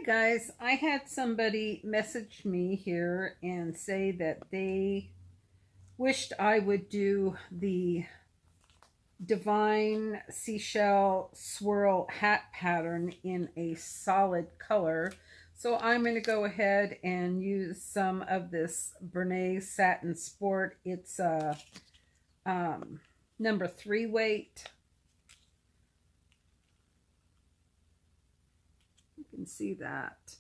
guys, I had somebody message me here and say that they wished I would do the Divine Seashell Swirl hat pattern in a solid color. So I'm going to go ahead and use some of this Bernays Satin Sport. It's a number 3 weight. You can see that.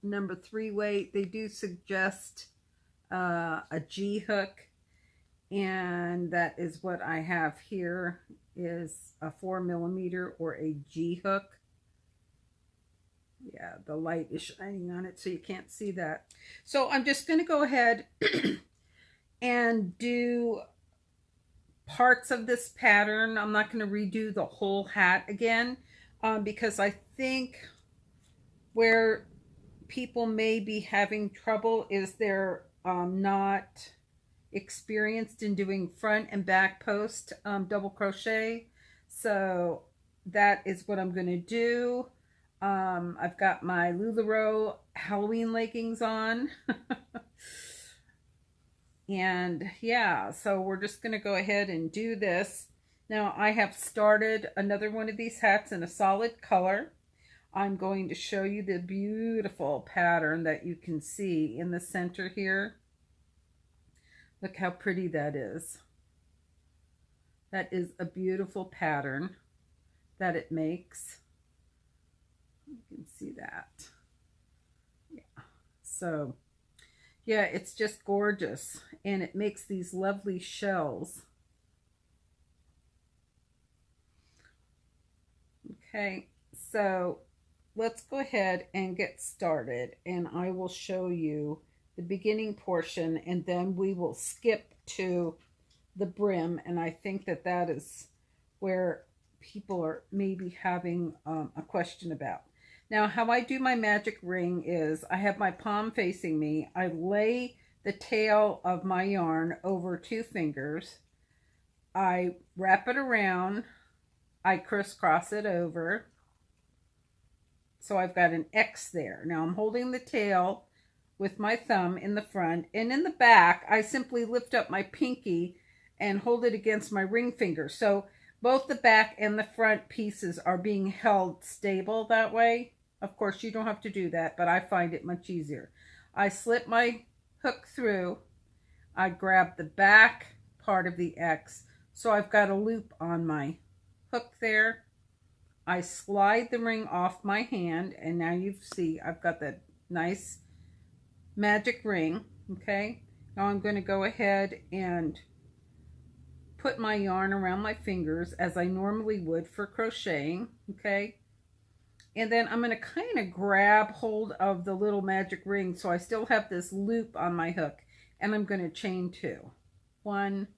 Number 3 weight. They do suggest a G hook, and that is what I have here, is a 4mm or a G hook. Yeah, the light is shining on it so you can't see that. So I'm just going to go ahead and do parts of this pattern. I'm not going to redo the whole hat again because I think where people may be having trouble is they're not experienced in doing front and back post double crochet. So that is what I'm going to do. I've got my LuLaRoe Halloween leggings on. And yeah, so we're just going to go ahead and do this. Now I have started another one of these hats in a solid color. I'm going to show you the beautiful pattern that you can see in the center here. Look how pretty that is. That is a beautiful pattern that it makes. You can see that. Yeah. So, yeah, it's just gorgeous. And it makes these lovely shells. Okay, so let's go ahead and get started. And I will show you the beginning portion, and then we will skip to the brim. And I think that that is where people are maybe having a question about. Now, how I do my magic ring is I have my palm facing me. I lay the tail of my yarn over 2 fingers. I wrap it around. I crisscross it over. So I've got an X there. Now I'm holding the tail with my thumb in the front, and in the back I simply lift up my pinky and hold it against my ring finger. So both the back and the front pieces are being held stable that way. Of course, you don't have to do that, but I find it much easier. I slip my hook through. I grab the back part of the X, so I've got a loop on my hook there. I slide the ring off my hand, and now you see I've got that nice magic ring. Okay, now I'm going to go ahead and put my yarn around my fingers as I normally would for crocheting. Okay, and then I'm going to kind of grab hold of the little magic ring so I still have this loop on my hook, and I'm going to chain 2. 1,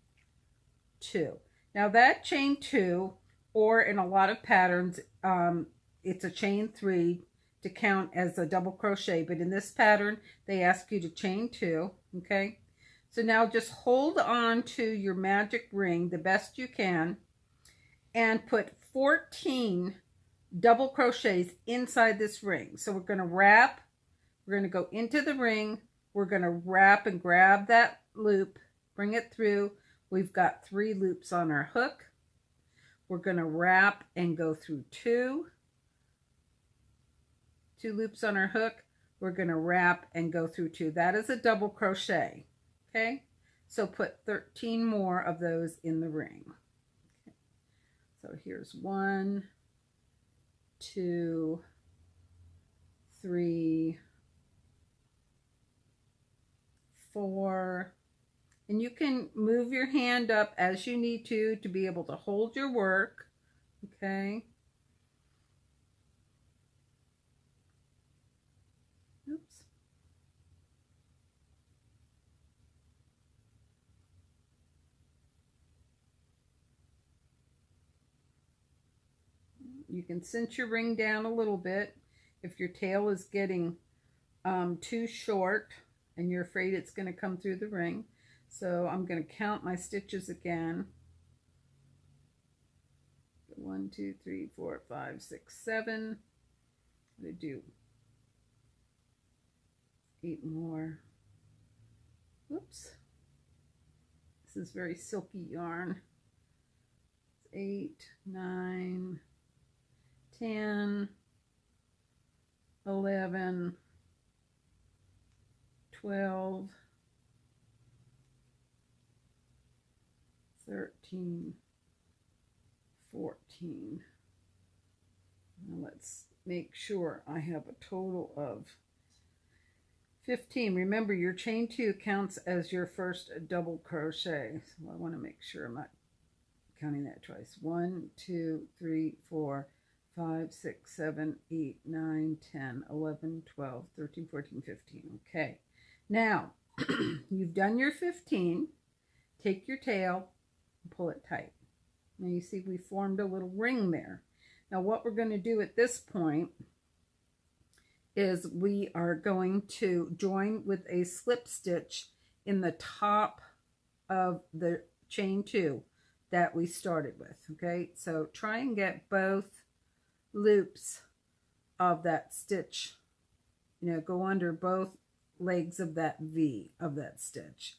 2. Now that chain 2, or in a lot of patterns it's a chain 3 to count as a double crochet, but in this pattern they ask you to chain 2. Okay, so now just hold on to your magic ring the best you can and put 14 double crochets inside this ring. So we're going to wrap, we're going to go into the ring, we're going to wrap and grab that loop, bring it through. We've got 3 loops on our hook. We're going to wrap and go through 2 loops on our hook. We're going to wrap and go through 2. That is a double crochet. Okay, so put 13 more of those in the ring. Okay. So here's 1, 2, 3, 4, and you can move your hand up as you need to be able to hold your work. Okay. Oops. You can cinch your ring down a little bit if your tail is getting too short and you're afraid it's going to come through the ring. So I'm going to count my stitches again. 1, 2, 3, 4, 5, 6, 7. I'm going to do 8 more. Oops. This is very silky yarn. 8, 9, 10, 11, 12, 13, 14. Now let's make sure I have a total of 15. Remember, your chain 2 counts as your first double crochet. So I want to make sure I'm not counting that twice. 1, 2, 3, 4, 5, 6, 7, 8, 9, 10, 11, 12, 13, 14, 15. Okay. Now, you've done your 15. Take your tail and pull it tight. Now you see we formed a little ring there. Now what we're going to do at this point is we are going to join with a slip stitch in the top of the chain 2 that we started with. Okay, so try and get both loops of that stitch, go under both legs of that V of that stitch.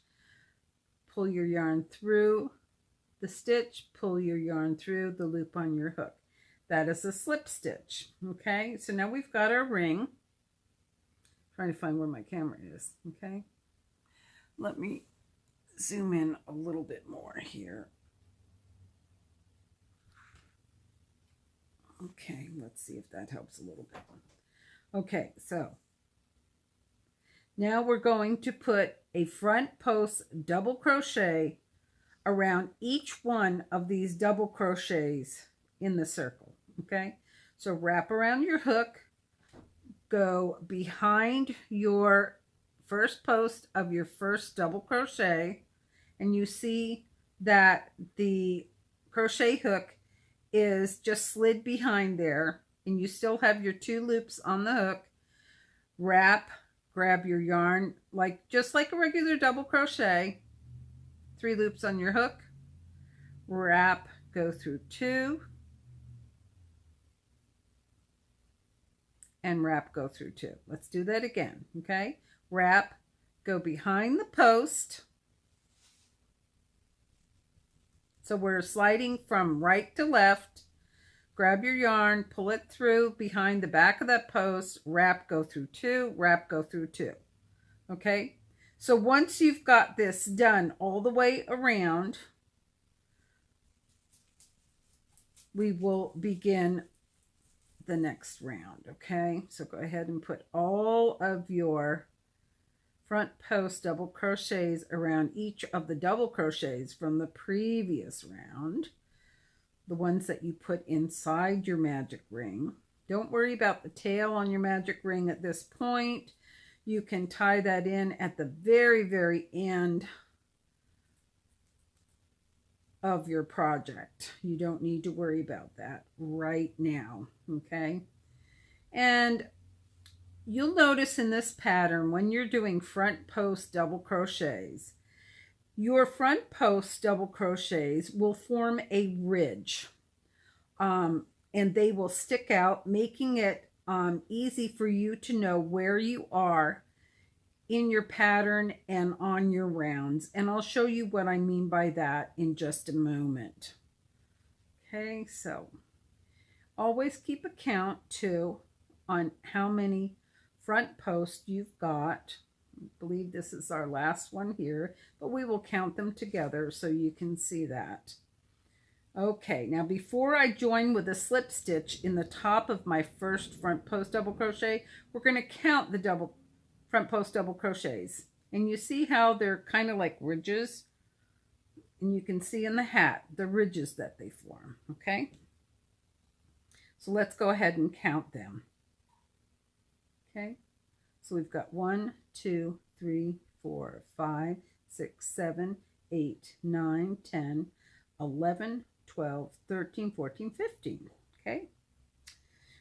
Pull your yarn through the stitch, pull your yarn through the loop on your hook. That is a slip stitch. Okay, so now we've got our ring. Trying to find where my camera is. Okay, let me zoom in a little bit more here. Okay, let's see if that helps a little bit. Okay, so now we're going to put a front post double crochet around each one of these double crochets in the circle. Okay, so wrap around your hook, go behind your first post of your first double crochet, and you see that the crochet hook is just slid behind there, and you still have your 2 loops on the hook. Wrap, grab your yarn just like a regular double crochet, 3 loops on your hook, wrap, go through 2, and wrap, go through 2. Let's do that again. Okay, wrap, go behind the post. So we're sliding from right to left. Grab your yarn, pull it through behind the back of that post, wrap, go through 2, wrap, go through 2. Okay, so once you've got this done all the way around, we will begin the next round. Okay, so go ahead and put all of your front post double crochets around each of the double crochets from the previous round, the ones that you put inside your magic ring. Don't worry about the tail on your magic ring at this point. You can tie that in at the very, very end of your project. You don't need to worry about that right now. Okay, and you'll notice in this pattern, when you're doing front post double crochets, your front post double crochets will form a ridge, and they will stick out, making it easy for you to know where you are in your pattern and on your rounds. And I'll show you what I mean by that in just a moment. Okay, so always keep a count too on how many front posts you've got. I believe this is our last one here, but we will count them together so you can see that. Okay, now before I join with a slip stitch in the top of my first front post double crochet, we're going to count the front post double crochets. And you see how they're kind of like ridges? And you can see in the hat the ridges that they form. Okay, so let's go ahead and count them. Okay, so we've got 1, 2, 3, 4, 5, 6, 7, 8, 9, 10, 11, 12, 13, 14, 15. Okay,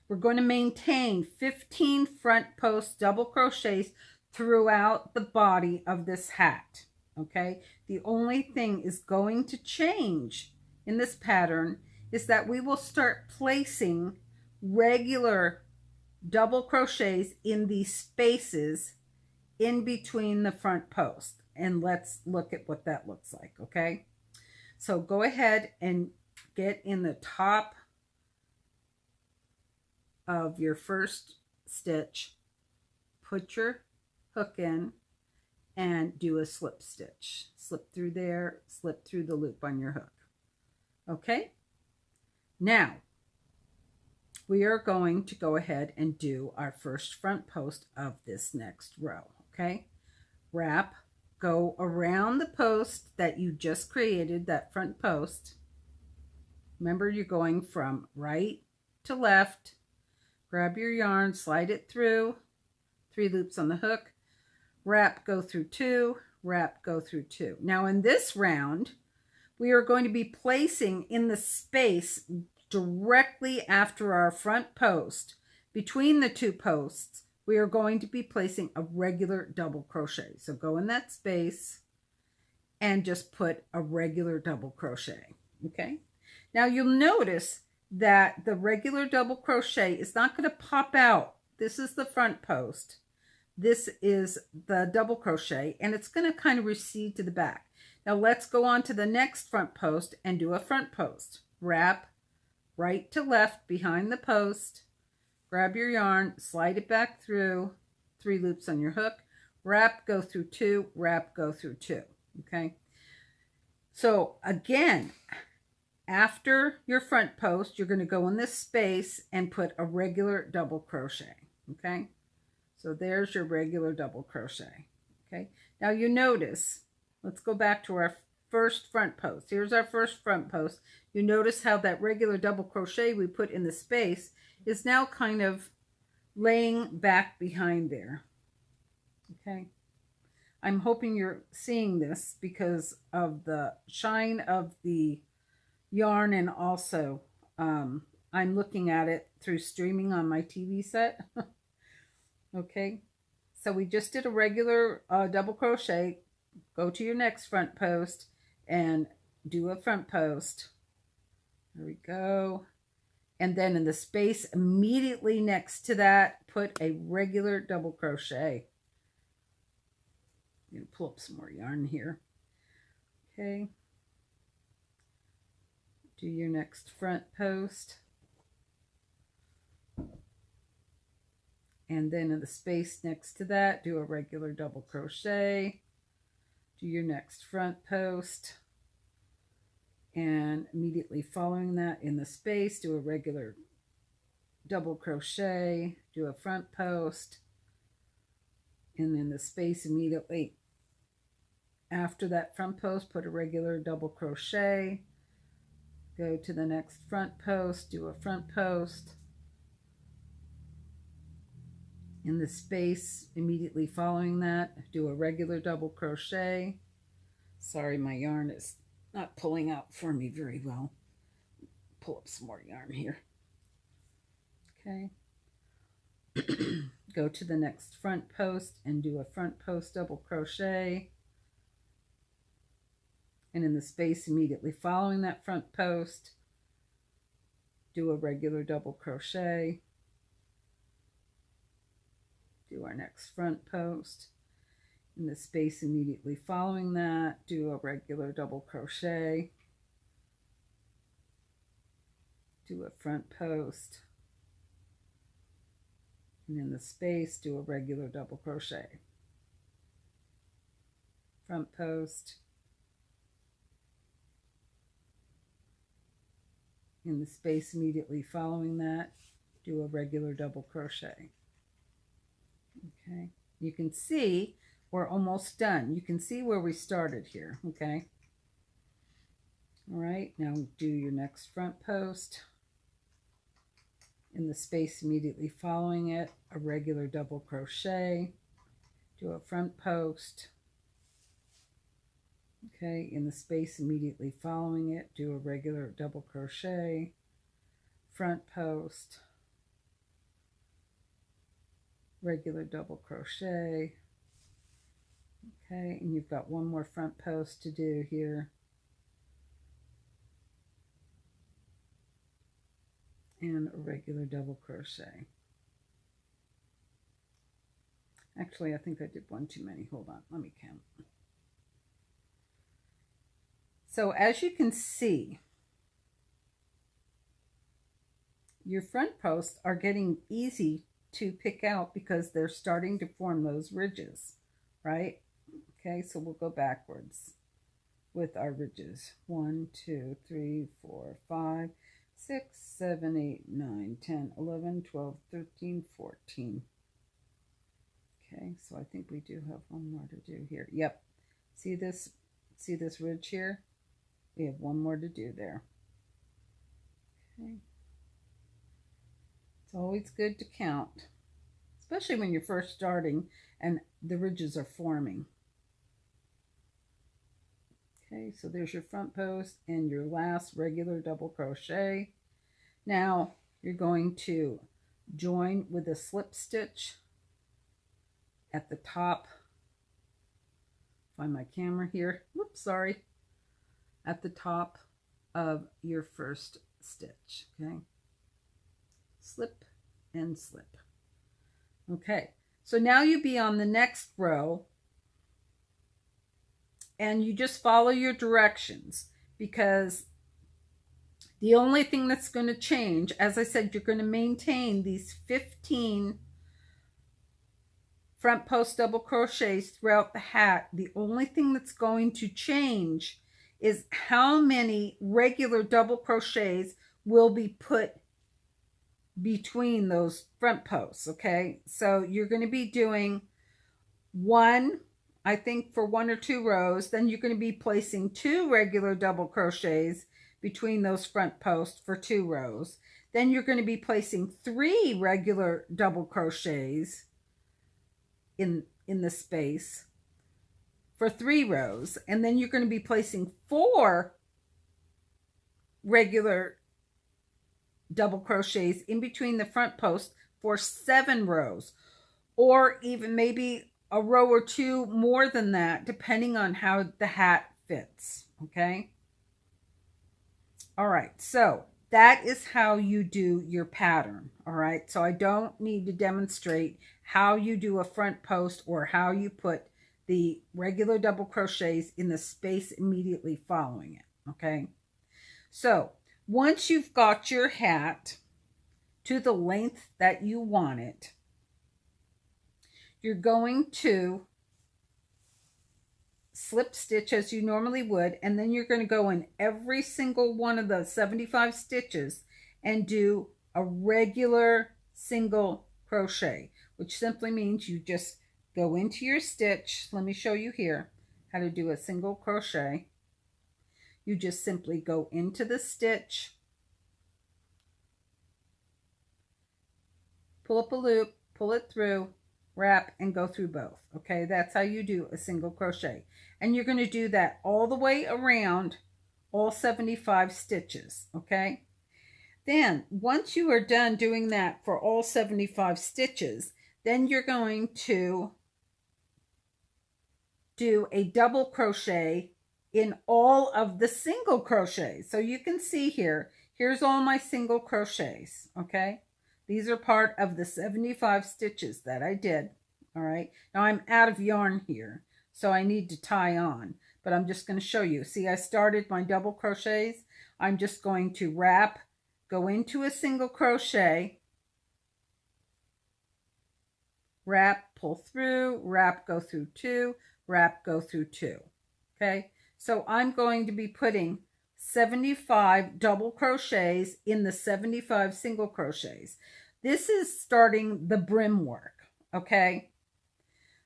we're going to maintain 15 front post double crochets throughout the body of this hat. Okay, the only thing is going to change in this pattern is that we will start placing regular double crochets in these spaces in between the front post. And let's look at what that looks like, okay? So go ahead and get in the top of your first stitch, put your hook in, and do a slip stitch. Slip through there, slip through the loop on your hook. Okay? Now, we are going to go ahead and do our first front post of this next row, okay? Wrap, go around the post that you just created, that front post. Remember, you're going from right to left. Grab your yarn, slide it through, 3 loops on the hook, wrap, go through 2, wrap, go through 2. Now in this round, we are going to be placing in the space directly after our front post, between the 2 posts, we are going to be placing a regular double crochet. So go in that space and just put a regular double crochet, okay? Now you'll notice that the regular double crochet is not going to pop out. This is the front post. This is the double crochet, and it's going to kind of recede to the back. Now let's go on to the next front post and do a front post. Wrap right to left behind the post, grab your yarn, slide it back through, 3 loops on your hook, wrap, go through 2, wrap, go through 2, okay? So again, after your front post, you're going to go in this space and put a regular double crochet, okay? So there's your regular double crochet, okay? Now you notice, let's go back to our first front post. Here's our first front post. You notice how that regular double crochet we put in the space is now kind of laying back behind there, okay? I'm hoping you're seeing this because of the shine of the yarn, and also I'm looking at it through streaming on my TV set. Okay, so we just did a regular double crochet. Go to your next front post and do a front post. There we go. And then in the space immediately next to that, put a regular double crochet. I'm going to pull up some more yarn here. Okay. Do your next front post. And then in the space next to that, do a regular double crochet. Do your next front post. And immediately following that in the space, do a regular double crochet, do a front post. And in the space immediately after that front post, put a regular double crochet. Go to the next front post, do a front post. In the space immediately following that, do a regular double crochet. Sorry, my yarn is not pulling out for me very well. Pull up some more yarn here. Okay. Go to the next front post and do a front post double crochet. And in the space immediately following that front post, do a regular double crochet. Do our next front post. In the space immediately following that, do a regular double crochet. Do a front post. And in the space, do a regular double crochet. Front post. In the space immediately following that, do a regular double crochet. Okay, you can see we're almost done. You can see where we started here, okay? All right, now do your next front post. In the space immediately following it, a regular double crochet. Do a front post. Okay, in the space immediately following it, do a regular double crochet, front post, regular double crochet. Okay, and you've got one more front post to do here. And a regular double crochet. Actually, I think I did one too many. Hold on, let me count. So as you can see, your front posts are getting easy to pick out because they're starting to form those ridges, right? Okay, so we'll go backwards with our ridges. 1, 2, 3, 4, 5, 6, 7, 8, 9, 10, 11, 12, 13, 14. Okay, so I think we do have one more to do here. Yep. See this ridge here? We have one more to do there. Okay. It's always good to count, especially when you're first starting and the ridges are forming. Okay, so there's your front post and your last regular double crochet. Now you're going to join with a slip stitch at the top. Find my camera here. Whoops, sorry. At the top of your first stitch, okay? Slip and slip. Okay, so now you be on the next row and you just follow your directions, because the only thing that's going to change, as I said, you're going to maintain these 15 front post double crochets throughout the hat. The only thing that's going to change is how many regular double crochets will be put between those front posts, okay? So you're going to be doing one, I think, for 1 or 2 rows. Then you're going to be placing 2 regular double crochets between those front posts for 2 rows. Then you're going to be placing 3 regular double crochets in the space for 3 rows. And then you're going to be placing 4 regular double crochets in between the front post for 7 rows, or even maybe a row or 2 more than that, depending on how the hat fits. Okay. All right. So that is how you do your pattern. All right. So I don't need to demonstrate how you do a front post or how you put the regular double crochets in the space immediately following it. Okay. So once you've got your hat to the length that you want it, you're going to slip stitch as you normally would, and then you're going to go in every single one of the 75 stitches and do a regular single crochet, which simply means you just go into your stitch. Let me show you here how to do a single crochet. You just simply go into the stitch, pull up a loop, pull it through, wrap, and go through both. Okay, that's how you do a single crochet. And you're going to do that all the way around all 75 stitches. Okay, then once you are done doing that for all 75 stitches, then you're going to do a double crochet in all of the single crochets. So you can see here, here's all my single crochets. Okay, these are part of the 75 stitches that I did. All right, now I'm out of yarn here, so I need to tie on, but I'm just going to show you. See, I started my double crochets. I'm just going to wrap, go into a single crochet, wrap, pull through, wrap, go through 2, wrap, go through 2. Okay, so I'm going to be putting 75 double crochets in the 75 single crochets. This is starting the brim work. Okay,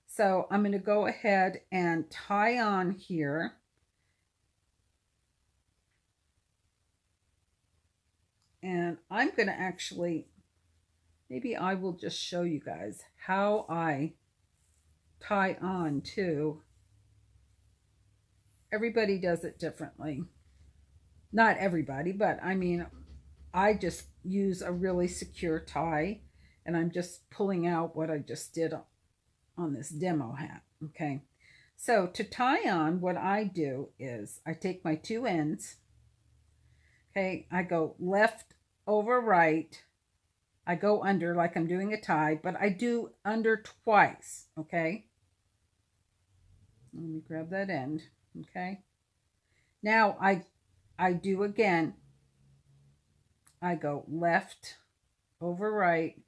so I'm going to go ahead and tie on here. And I'm going to actually, maybe I will just show you guys how I tie on too. Everybody does it differently. Not everybody, but I mean, I just use a really secure tie, and I'm just pulling out what I just did on this demo hat. Okay, so to tie on, what I do is I take my 2 ends. Okay, I go left over right, I go under like I'm doing a tie, but I do under twice, okay? Let me grab that end, okay? Now I do again. I go left over right,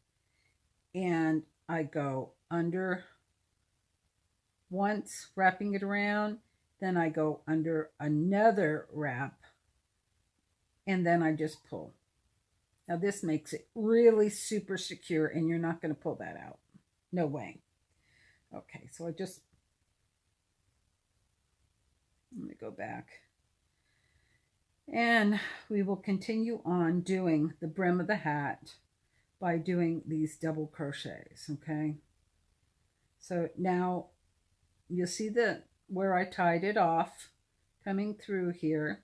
and I go under once, wrapping it around, then I go under another wrap, and then I just pull. Now this makes it really super secure, and you're not going to pull that out. No way. Okay, so let me go back. And we will continue on doing the brim of the hat by doing these double crochets, okay? So now you'll see where I tied it off coming through here,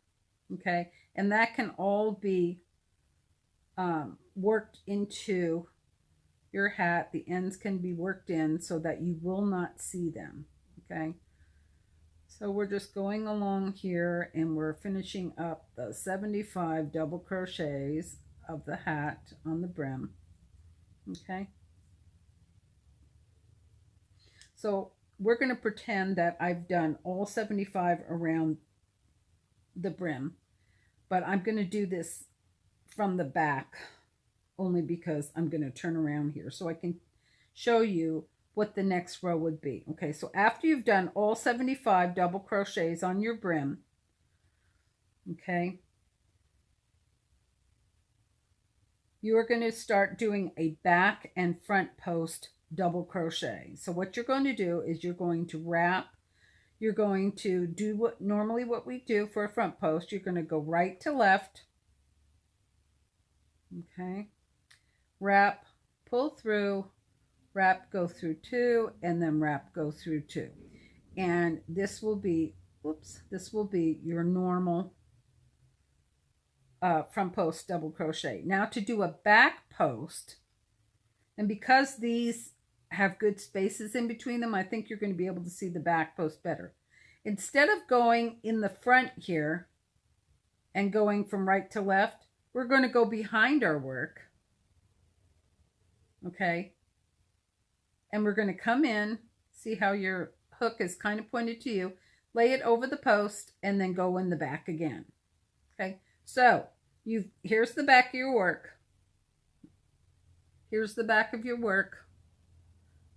okay? And that can all be worked into your hat. The ends can be worked in so that you will not see them, okay? So we're just going along here, and we're finishing up the 75 double crochets of the hat on the brim, okay? So we're going to pretend that I've done all 75 around the brim, but I'm going to do this from the back only because I'm going to turn around here so I can show you what the next row would be. Okay, so after you've done all 75 double crochets on your brim, okay, you are going to start doing a back and front post double crochet. So what you're going to do is you're going to wrap, you're going to do what we do for a front post. You're going to go right to left, okay, wrap, pull through, wrap, go through 2, and then wrap, go through 2. And this will be, this will be your normal front post double crochet. Now to do a back post, and because these have good spaces in between them, I think you're going to be able to see the back post better. Instead of going in the front here and going from right to left, we're going to go behind our work, okay? And we're going to come in, see how your hook is kind of pointed to you, lay it over the post, and then go in the back again. Okay, so here's the back of your work. Here's the back of your work.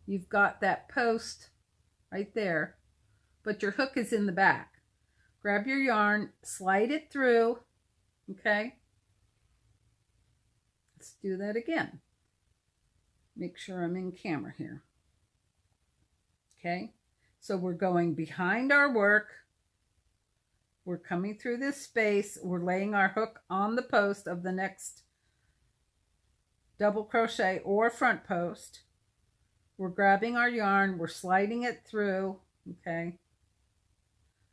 You've got that post right there, but your hook is in the back. Grab your yarn, slide it through, okay? Let's do that again. Make sure I'm in camera here. Okay, so we're going behind our work. We're coming through this space. We're laying our hook on the post of the next double crochet or front post. We're grabbing our yarn. We're sliding it through. Okay,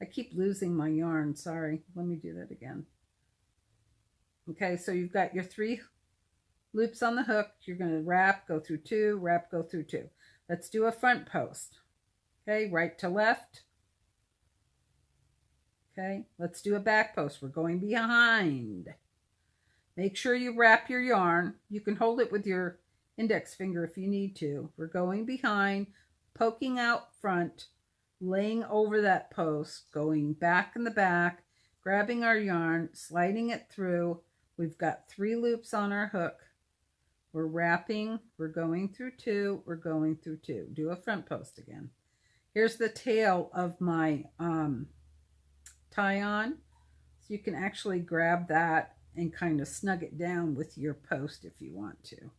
I keep losing my yarn. Sorry. Let me do that again. Okay, so you've got your 3 loops on the hook. You're going to wrap, go through 2, wrap, go through 2. Let's do a front post. Okay, right to left. Okay, let's do a back post. We're going behind. Make sure you wrap your yarn. You can hold it with your index finger if you need to. We're going behind, poking out front, laying over that post, going back in the back, grabbing our yarn, sliding it through. We've got 3 loops on our hook. We're wrapping, we're going through 2, we're going through 2. Do a front post again. Here's the tail of my tie-on. So you can actually grab that and kind of snug it down with your post if you want to.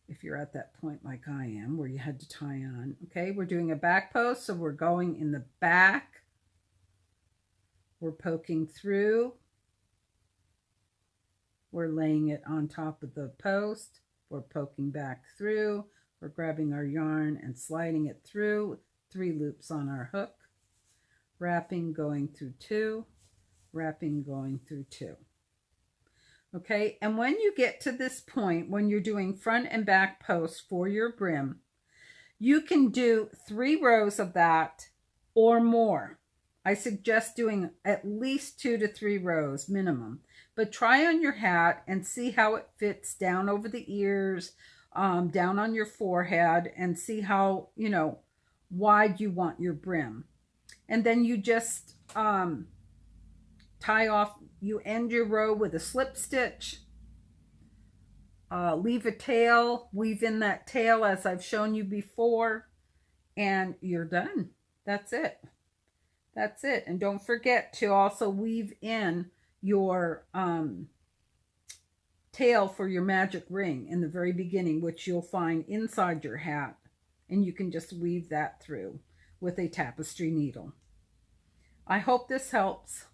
If you're at that point like I am, where you had to tie on. Okay, we're doing a back post, so we're going in the back. We're poking through. We're laying it on top of the post. We're poking back through. We're grabbing our yarn and sliding it through. 3 loops on our hook. Wrapping, going through 2. Wrapping, going through 2. Okay, and when you get to this point, when you're doing front and back posts for your brim, you can do 3 rows of that or more. I suggest doing at least 2 to 3 rows minimum, But try on your hat and see how it fits down over the ears, down on your forehead, and see how, you know, wide you want your brim. And then you just tie off, you end your row with a slip stitch, leave a tail, weave in that tail as I've shown you before, and you're done. That's it. That's it. And don't forget to also weave in your tail for your magic ring in the very beginning, which you'll find inside your hat. And you can just weave that through with a tapestry needle. I hope this helps.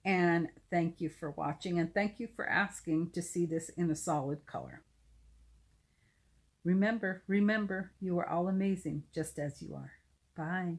And thank you for watching, and thank you for asking to see this in a solid color. Remember, you are all amazing just as you are. Bye.